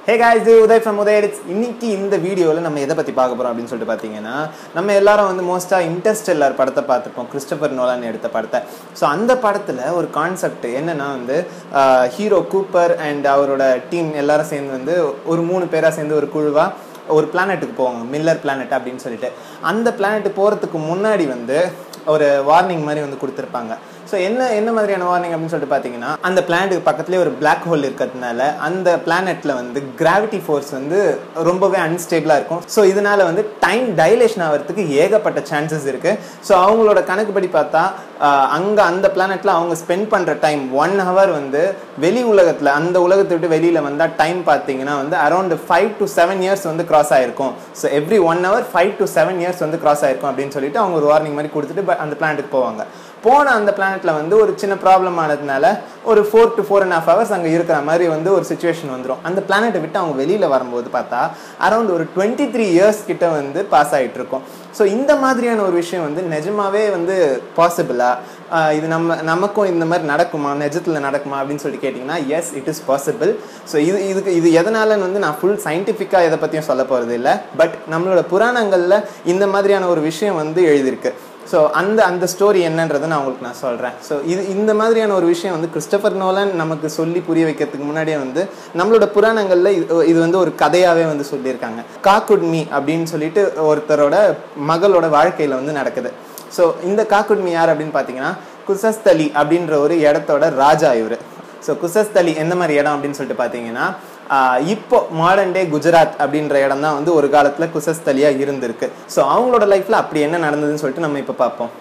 Hey guys, this is Uday from Uday Edits. இன்னைக்கு இந்த வீடியோல நம்ம எதை பத்தி பார்க்க போறோம் அப்படினு சொல்லிட்டு பாத்தீங்கன்னா நம்ம எல்லாரும் வந்து மோஸ்டா இன்டர்ஸ்டெல்லர் படத்தை பார்த்திருப்போம். கிறிஸ்டோபர் நோலன் எடுத்த படத்தை. சோ அந்த படத்துல ஒரு கான்செப்ட் என்னன்னா வந்து ஹீரோ கூப்பர் அண்ட் அவரோட டீம் எல்லாரும் சேர்ந்து வந்து ஒரு 3 பேரா சேர்ந்து ஒரு குழுவா ஒரு பிளானெட்டுக்கு போவாங்க. மில்லர் பிளானெட் அப்படினு சொல்லிட்டு. அந்த பிளானெட் போறதுக்கு முன்னாடி வந்து ஒரு வார்னிங் மாதிரி வந்து கொடுத்திருப்பாங்க. ஸோ என்ன மாதிரியான வார்னிங் அப்படின்னு சொல்லிட்டு பார்த்தீங்கன்னா அந்த பிளானெட்டுக்கு பக்கத்துலேயே ஒரு பிளாக் ஹோல் இருக்கிறதுனால அந்த பிளானெட்டில் வந்து கிராவிட்டி ஃபோர்ஸ் வந்து ரொம்பவே அன்ஸ்டேபிளாக இருக்கும். ஸோ இதனால வந்து டைம் டைலேஷன் ஆகிறதுக்கு ஏகப்பட்ட சான்சஸ் இருக்குது. ஸோ அவங்களோட கணக்குப்படி பார்த்தா அங்கே அந்த பிளானெட்டில் அவங்க ஸ்பெண்ட் பண்ணுற டைம் 1 hour வந்து வெளி உலகத்தில் அந்த உலகத்தை விட்டு வெளியில் வந்தால் டைம் பார்த்தீங்கன்னா வந்து அரௌண்ட் 5 to 7 years வந்து கிராஸ் ஆகிருக்கும். So every 1 hour 5 to 7 years வந்து கிராஸ் ஆகிருக்கும் அப்படின்னு சொல்லிட்டு அவங்க ஒரு வார்னிங் மாதிரி கொடுத்துட்டு அந்த பிளானெட்டுக்கு போவாங்க. போன அந்த பிளானெட்ல வந்து ஒரு சின்ன ப்ராப்ளம் ஆனதுனால ஒரு 4 to 4.5 hours அங்கே இருக்கிற மாதிரி வந்து ஒரு சுச்சுவேஷன் வந்துடும். அந்த பிளானெட்டை விட்டு அவங்க வெளியில் வரும்போது பார்த்தா அரௌண்ட் ஒரு 23 years கிட்ட வந்து பாஸ் ஆகிட்டு இருக்கும். ஸோ இந்த மாதிரியான ஒரு விஷயம் வந்து நிஜமாவே வந்து பாசிபிளா, இது நமக்கும் இந்த மாதிரி நடக்குமா, நிஜத்தில் நடக்குமா அப்படின்னு சொல்லி கேட்டிங்கன்னா yes, it is possible. So இது எதனாலன்னு வந்து நான் ஃபுல் சயின்டிஃபிக்காக எதை பற்றியும் சொல்ல போகிறது இல்லை. பட் நம்மளோட புராணங்களில் இந்த மாதிரியான ஒரு விஷயம் வந்து எழுதியிருக்கு. ஸோ அந்த ஸ்டோரி என்னன்றதை நான் உங்களுக்கு சொல்கிறேன். ஸோ இந்த மாதிரியான ஒரு விஷயம் வந்து கிறிஸ்டோபர் நோலன் நமக்கு சொல்லி புரிய வைக்கிறதுக்கு முன்னாடியே வந்து நம்மளோட புராணங்களில் இது வந்து ஒரு கதையாகவே வந்து சொல்லியிருக்காங்க. காக்குட்மி அப்படின்னு சொல்லிட்டு ஒருத்தரோட மகளோட வாழ்க்கையில் வந்து நடக்குது. ஸோ இந்த காக்குட்மி யார் அப்படின்னு பார்த்தீங்கன்னா குசஸ்தலி அப்படின்ற ஒரு இடத்தோட ராஜா இவர். ஸோ குசஸ்தலி எந்த மாதிரி இடம் அப்படின்னு சொல்லிட்டு பார்த்தீங்கன்னா இப்போ மாடர்ன் டே குஜராத் அப்படின்ற இடம் தான் வந்து ஒரு காலத்தில் குசஸ்தலியா இருந்திருக்கு. ஸோ அவங்களோட லைஃப்ல அப்படி என்ன நடந்ததுன்னு சொல்லிட்டு நம்ம இப்போ பார்ப்போம்.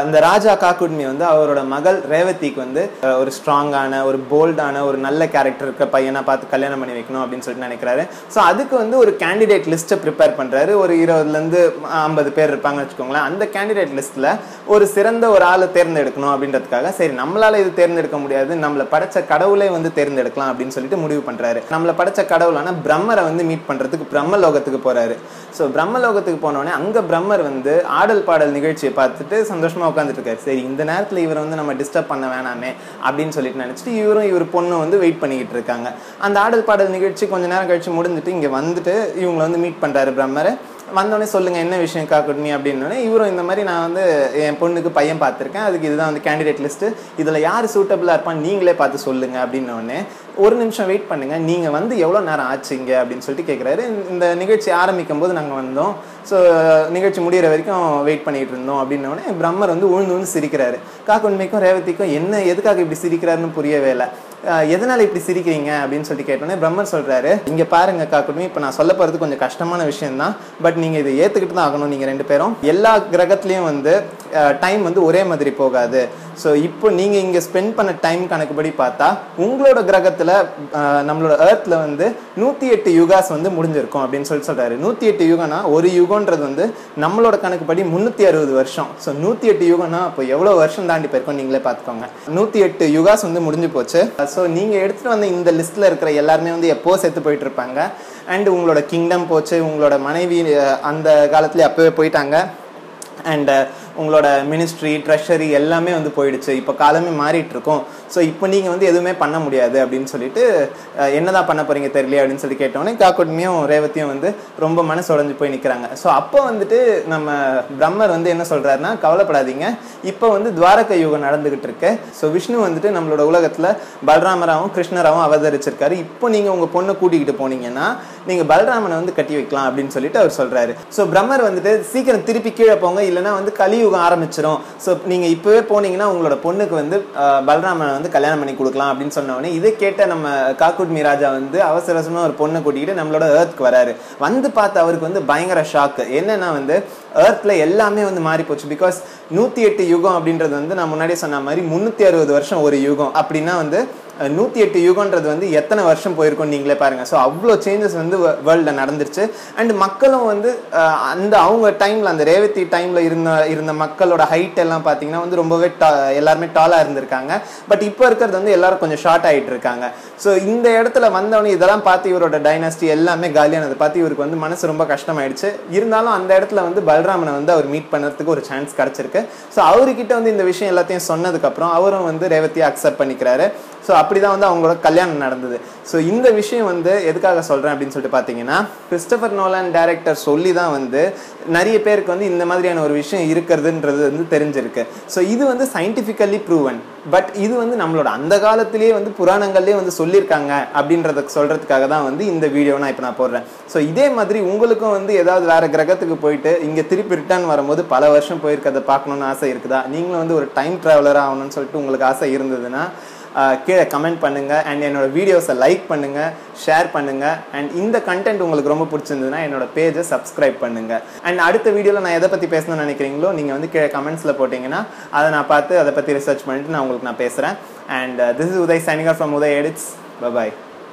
இந்த ராஜா காக்குட்மி வந்து அவரோட மகள் ரேவதிக்கு வந்து ஒரு ஸ்ட்ராங்கான ஒரு போல்டான ஒரு நல்ல கேரக்டர் இருக்க பையனை பார்த்து கல்யாணம் பண்ணி வைக்கணும் அப்படின்னு சொல்லிட்டு நினைக்கிறாரு. ஸோ அதுக்கு வந்து ஒரு கேண்டிடேட் லிஸ்ட்டை ப்ரிப்பேர் பண்ணுறாரு. ஒரு 20 to 50 பேர் இருப்பாங்கன்னு வச்சுக்கோங்களேன். அந்த கேண்டிடேட் லிஸ்ட்டில் ஒரு சிறந்த ஒரு ஆளை தேர்ந்தெடுக்கணும் அப்படின்றதுக்காக சரி நம்மளால இது தேர்ந்தெடுக்க முடியாது, நம்மளை படைச்ச கடவுளை வந்து தேர்ந்தெடுக்கலாம் அப்படின்னு சொல்லிட்டு முடிவு பண்ணுறாரு. நம்மளை படைச்ச கடவுளான பிரம்மரை வந்து மீட் பண்ணுறதுக்கு பிரம்மலோகத்துக்கு போகிறாரு. ஸோ பிரம்மலோகத்துக்கு போனோடனே அங்கே பிரம்மர் வந்து ஆடல் பாடல் நிகழ்ச்சியை பார்த்துட்டு சந்தோஷமா உட்காந்துட்டு இருக்காரு. சரி இந்த நேரத்தில் இவரை வந்து நம்ம டிஸ்டர்ப் பண்ண வேணாமே அப்படின்னு சொல்லிட்டு நினைச்சிட்டு இவர் பொண்ணு வந்து வெயிட் பண்ணிக்கிட்டு இருக்காங்க. அந்த ஆடல் பாடல் நிகழ்ச்சி கொஞ்ச நேரம் கழிச்சு முடிஞ்சிட்டு இங்கே வந்துட்டு இவங்களை வந்து மீட் பண்றாரு பிரம்மரை. வந்தோடனே சொல்லுங்க என்ன விஷயம் காக்குட்மி அப்படின்னோடனே இவரும் இந்த மாதிரி நான் வந்து என் பொண்ணுக்கு பையன் பார்த்துருக்கேன், அதுக்கு இதுதான் வந்து கேண்டிடேட் லிஸ்ட்டு, இதில் யார் சூட்டபிளாக இருப்பான்னு நீங்களே பார்த்து சொல்லுங்க அப்படின்னோடனே ஒரு நிமிஷம் வெயிட் பண்ணுங்க, நீங்கள் வந்து எவ்வளோ நேரம் ஆச்சுங்க அப்படின்னு சொல்லிட்டு கேட்குறாரு. இந்த நிகழ்ச்சி ஆரம்பிக்கும் போது நாங்கள் வந்தோம், ஸோ நிகழ்ச்சி முடிகிற வரைக்கும் வெயிட் பண்ணிகிட்டு இருந்தோம் அப்படின்னோடனே பிரம்மர் வந்து உழுந்து சிரிக்கிறாரு. காக்குட்மிக்கும் ரேவதிக்கும் என்ன எதுக்காக இப்படி சிரிக்கிறாருன்னு புரியவே இல்லை. எதனால இப்படி சிரிக்கிறீங்க அப்படின்னு சொல்லிட்டு கேட்டோன்னே பிரம்மர் சொல்றாரு, இங்க பாருங்க காக்குட்மி, இப்போ நான் சொல்ல போறது கொஞ்சம் கஷ்டமான விஷயம் தான், பட் நீங்க இதை ஏத்துக்கிட்டு தான் ஆகணும். நீங்க 2 பேரும் எல்லா கிரகத்திலையும் வந்து டைம் வந்து ஒரே மாதிரி போகாது. ஸோ இப்போ நீங்க இங்க ஸ்பெண்ட் பண்ண டைம் கணக்குப்படி பார்த்தா உங்களோட கிரகத்துல நம்மளோட எர்த்ல வந்து 108 யுகாஸ் வந்து முடிஞ்சிருக்கும் அப்படின்னு சொல்றாரு. 108 யுகம்னா ஒரு யுகம்ன்றது வந்து நம்மளோட கணக்குப்படி 360 வருஷம். ஸோ 108 யுகம்னா அப்போ எவ்வளவு வருஷம் தாண்டி போயிருக்கோம் நீங்களே பார்த்துக்கோங்க. 108 யுகாஸ் வந்து முடிஞ்சு போச்சு. ஸோ நீங்கள் எடுத்துகிட்டு வந்த இந்த லிஸ்ட்டில் இருக்கிற எல்லாருமே வந்து எப்போ செத்து போயிட்டு இருப்பாங்க. அண்ட் உங்களோட கிங்டம் போச்சு, உங்களோட மனைவி அந்த காலத்துலேயே அப்போவே போயிட்டாங்க. அண்ட் உங்களோட மினிஸ்ட்ரி ட்ரெஷரி எல்லாமே வந்து போயிடுச்சு. இப்போ காலமே மாறிட்டு இருக்கும். ஸோ இப்போ நீங்கள் வந்து எதுவுமே பண்ண முடியாது அப்படின்னு சொல்லிட்டு என்னதான் பண்ண போறீங்க தெரியல அப்படின்னு சொல்லி கேட்டோன்னே காக்குட்மியும் ரேவதியும் வந்து ரொம்ப மனசு உடைஞ்சு போய் நிற்கிறாங்க. ஸோ அப்போ வந்துட்டு நம்ம பிரம்மர் வந்து என்ன சொல்றாருன்னா, கவலைப்படாதீங்க, இப்போ வந்து துவாரக யுகம் நடந்துகிட்டு இருக்கு. ஸோ விஷ்ணு வந்துட்டு நம்மளோட உலகத்தில் பலராமராகவும் கிருஷ்ணராகவும் அவதரிச்சிருக்காரு. இப்போ நீங்கள் உங்கள் பொண்ணை கூட்டிகிட்டு போனீங்கன்னா நீங்கள் பலராமனை வந்து கட்டி வைக்கலாம் அப்படின்னு சொல்லிட்டு அவர் சொல்றாரு. ஸோ பிரம்மர் வந்துட்டு சீக்கிரம் திருப்பி கீழே போங்க, இல்லைன்னா வந்து கலியுகம் ஆரம்பிச்சிடும். ஸோ நீங்கள் இப்போவே போனீங்கன்னா உங்களோட பொண்ணுக்கு வந்து பலராமனை வந்து கல்யாணம் பண்ணி கொடுக்கலாம் அப்படின்னு சொன்ன உடனே இதை கேட்ட நம்ம காக்குட்மி ராஜா வந்து அவசர அவசரமா ஒரு பொண்ணை கூட்டிக்கிட்டு நம்மளோட எர்த்க்கு வராரு. வந்து பார்த்து அவருக்கு வந்து பயங்கர ஷாக்கு. என்னன்னா வந்து எர்த்ல எல்லாமே வந்து மாறி போச்சு. பிகாஸ் 108 யுகம் அப்படின்றது வந்து நான் முன்னாடியே சொன்ன மாதிரி 360 வருஷம் ஒரு யுகம். அப்படின்னா வந்து 108 யுகம்ன்றது வந்து எத்தனை வருஷம் போயிருக்கும் நீங்களே பாருங்க. ஸோ அவ்வளோ சேஞ்சஸ் வந்து வேர்ல்டில் நடந்துருச்சு. அண்ட் மக்களும் வந்து அந்த அவங்க டைமில் அந்த ரேவதி டைமில் இருந்த மக்களோட ஹைட் எல்லாம் பார்த்தீங்கன்னா வந்து ரொம்பவே எல்லாருமே டாலாக இருந்திருக்காங்க. பட் இப்போ இருக்கிறது வந்து எல்லாரும் கொஞ்சம் ஷார்ட் ஆகிட்டு இருக்காங்க. ஸோ இந்த இடத்துல வந்தவொடனே இதெல்லாம் பார்த்து இவரோட டைனாஸ்டி எல்லாமே காலியானதை பார்த்து இவருக்கு வந்து மனசு ரொம்ப கஷ்டமாயிடுச்சு. இருந்தாலும் அந்த இடத்துல வந்து பலராமனை வந்து அவர் மீட் பண்ணுறதுக்கு ஒரு சான்ஸ் கிடச்சிருக்கு. ஸோ அவர்கிட்ட வந்து இந்த விஷயம் எல்லாத்தையும் சொன்னதுக்கப்புறம் அவரும் வந்து ரேவதியை அக்செப்ட் பண்ணிக்கிறாரு. ஸோ அப்படி தான் வந்து அவங்களோட கல்யாணம் நடந்தது. ஸோ இந்த விஷயம் வந்து எதுக்காக சொல்கிறேன் அப்படின்னு சொல்லிட்டு பார்த்தீங்கன்னா, கிறிஸ்டோபர் நோலன் டைரக்டர் சொல்லி தான் வந்து நிறைய பேருக்கு வந்து இந்த மாதிரியான ஒரு விஷயம் இருக்கிறதுன்றது வந்து தெரிஞ்சிருக்கு. ஸோ இது வந்து சயின்டிஃபிக்கலி ப்ரூவன். பட் இது வந்து நம்மளோட அந்த காலத்திலேயே வந்து புராணங்கள்லேயே வந்து சொல்லியிருக்காங்க அப்படின்றத சொல்கிறதுக்காக தான் வந்து இந்த வீடியோ நான் இப்போ போடுறேன். ஸோ இதே மாதிரி உங்களுக்கும் வந்து ஏதாவது வேறு கிரகத்துக்கு போயிட்டு இங்கே திருப்பி ரிட்டர்ன் வரும்போது பல வருஷம் போயிருக்கிறத பார்க்கணுன்னு ஆசை இருக்குதா, நீங்களும் வந்து ஒரு டைம் ட்ராவலராக ஆகணும்னு சொல்லிட்டு உங்களுக்கு ஆசை இருந்ததுன்னா கீழே கமெண்ட் பண்ணுங்கள். அண்ட் என்னோட வீடியோஸை லைக் பண்ணுங்கள், ஷேர் பண்ணுங்கள். அண்ட் இந்த கண்டென்ட் உங்களுக்கு ரொம்ப பிடிச்சிருந்ததுன்னா என்னோட பேஜை சப்ஸ்கிரைப் பண்ணுங்கள். அண்ட் அடுத்த வீடியோவில் நான் எதை பற்றி பேசணும்னு நினைக்கிறீங்களோ நீங்கள் வந்து கீழே கமெண்ட்ஸில் போட்டிங்கன்னா அதை நான் பார்த்து அதை பற்றி ரிசர்ச் பண்ணிவிட்டு நான் உங்களுக்கு பேசுகிறேன். And this is Uday signing off from Uday edits. By.